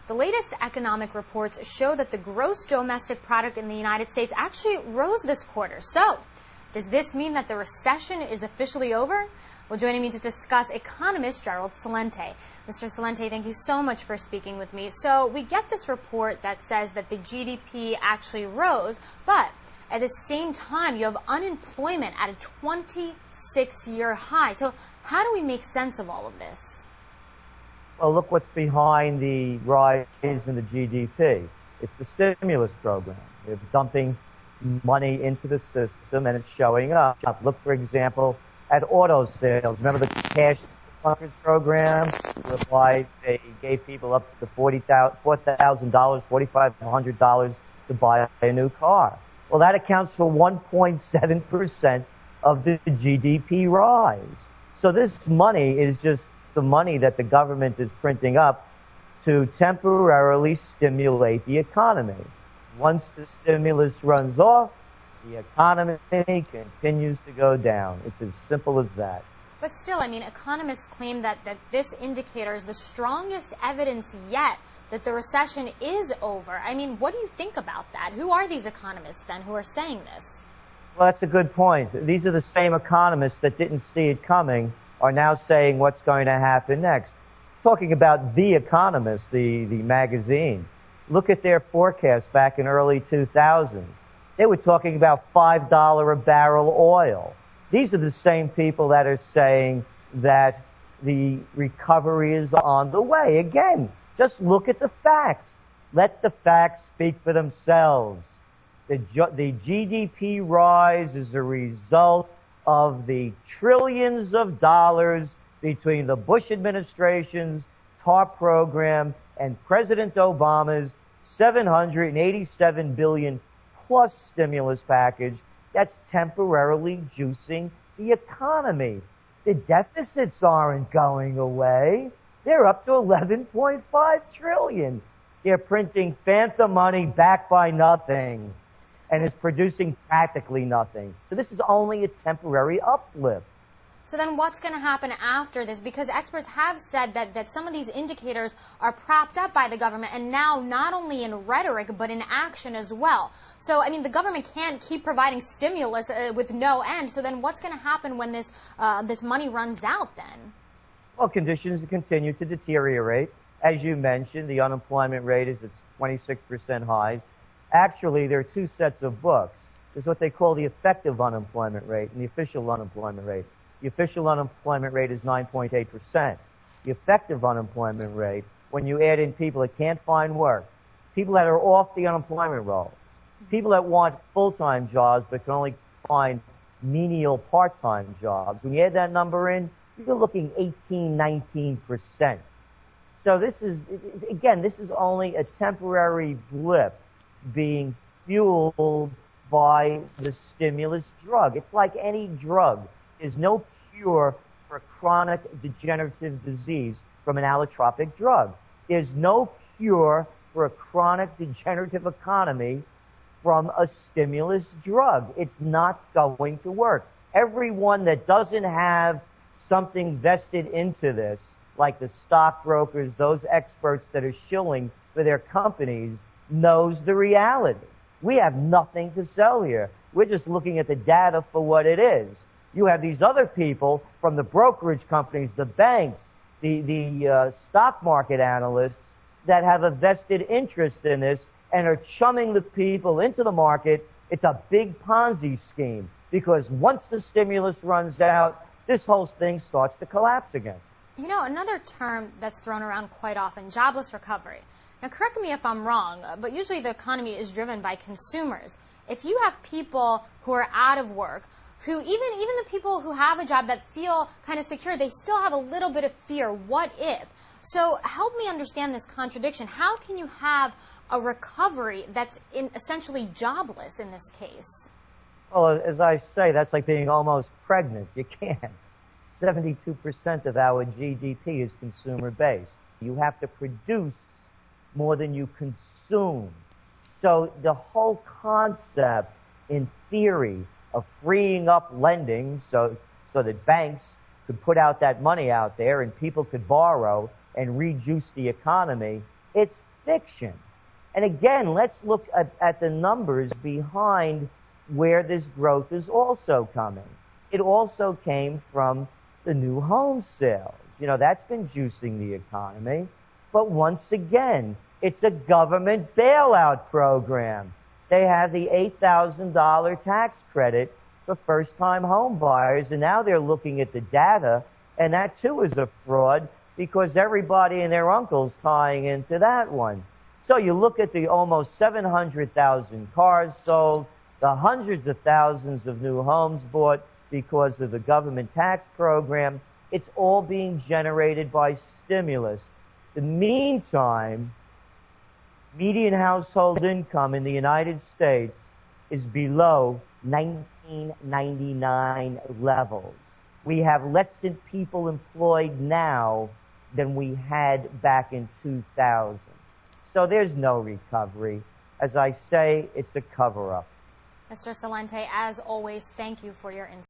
The latest economic reports show that the gross domestic product in the United States actually rose this quarter. So, does this mean that the recession is officially over? Well, joining me to discuss, economist Gerald Celente. Mr. Celente, thank you so much for speaking with me. So, we get this report that says that the GDP actually rose, but at the same time, you have unemployment at a 26-year high. So, how do we make sense of all of this? Well, look what's behind the rise in the GDP. It's the stimulus program. It's dumping money into the system, and it's showing up. Look, for example, at auto sales. Remember the cash bunkers program? They gave people up to $4,000, $4,500 to buy a new car. Well, that accounts for 1.7% of the GDP rise. So this money is just the money that the government is printing up to temporarily stimulate the economy. Once the stimulus runs off, the economy continues to go down. It's as simple as that. But still, I mean, economists claim that this indicator is the strongest evidence yet that the recession is over. I mean, what do you think about that? Who are these economists then who are saying this? Well, that's a good point. These are the same economists that didn't see it coming are now saying what's going to happen next. Talking about The Economist, the magazine, look at their forecast back in early 2000s. They were talking about $5 a barrel oil. These are the same people that are saying that the recovery is on the way. Again, just look at the facts. Let the facts speak for themselves. The GDP rise is a result of the trillions of dollars between the Bush administration's TARP program and President Obama's $787 billion plus stimulus package that's temporarily juicing the economy. The deficits aren't going away. They're up to $11.5 trillion. They're printing phantom money backed by nothing, and it's producing practically nothing. So this is only a temporary uplift. So then what's going to happen after this? Because experts have said that some of these indicators are propped up by the government, and now not only in rhetoric but in action as well. So, I mean, the government can't keep providing stimulus with no end. So then what's going to happen when this money runs out then? Well, conditions continue to deteriorate. As you mentioned, the unemployment rate is at 26% highs. Actually, there are two sets of books. There's what they call the effective unemployment rate and the official unemployment rate. The official unemployment rate is 9.8%. The effective unemployment rate, when you add in people that can't find work, people that are off the unemployment roll, people that want full-time jobs but can only find menial part-time jobs, when you add that number in, you're looking 19%. So this is, again, this is only a temporary blip being fueled by the stimulus drug. It's like any drug. There's no cure for chronic degenerative disease from an allotropic drug. There's no cure for a chronic degenerative economy from a stimulus drug. It's not going to work. Everyone that doesn't have something vested into this, like the stockbrokers, those experts that are shilling for their companies, knows the reality. We have nothing to sell here. We're just looking at the data for what it is. You have these other people from the brokerage companies, the banks, the stock market analysts that have a vested interest in this and are chumming the people into the market. It's a big Ponzi scheme because once the stimulus runs out, this whole thing starts to collapse again. You know, another term that's thrown around quite often, jobless recovery. Now, correct me if I'm wrong, but usually the economy is driven by consumers. If you have people who are out of work, who even the people who have a job that feel kind of secure, they still have a little bit of fear. What if? So help me understand this contradiction. How can you have a recovery that's essentially jobless in this case? Well, as I say, that's like being almost pregnant. You can't. 72% of our GDP is consumer-based. You have to produce more than you consume. So the whole concept, in theory, of freeing up lending so that banks could put out that money out there and people could borrow and rejuice the economy, it's fiction. And again, let's look at the numbers behind where this growth is also coming. It also came from the new home sales. You know, that's been juicing the economy. But once again, it's a government bailout program. They have the $8,000 tax credit for first-time home buyers, and now they're looking at the data, and that too is a fraud because everybody and their uncle's tying into that one. So you look at the almost 700,000 cars sold, the hundreds of thousands of new homes bought because of the government tax program. It's all being generated by stimulus. In the meantime, median household income in the United States is below 1999 levels. We have less people employed now than we had back in 2000. So there's no recovery. As I say, it's a cover-up. Mr. Celente, as always, thank you for your insight.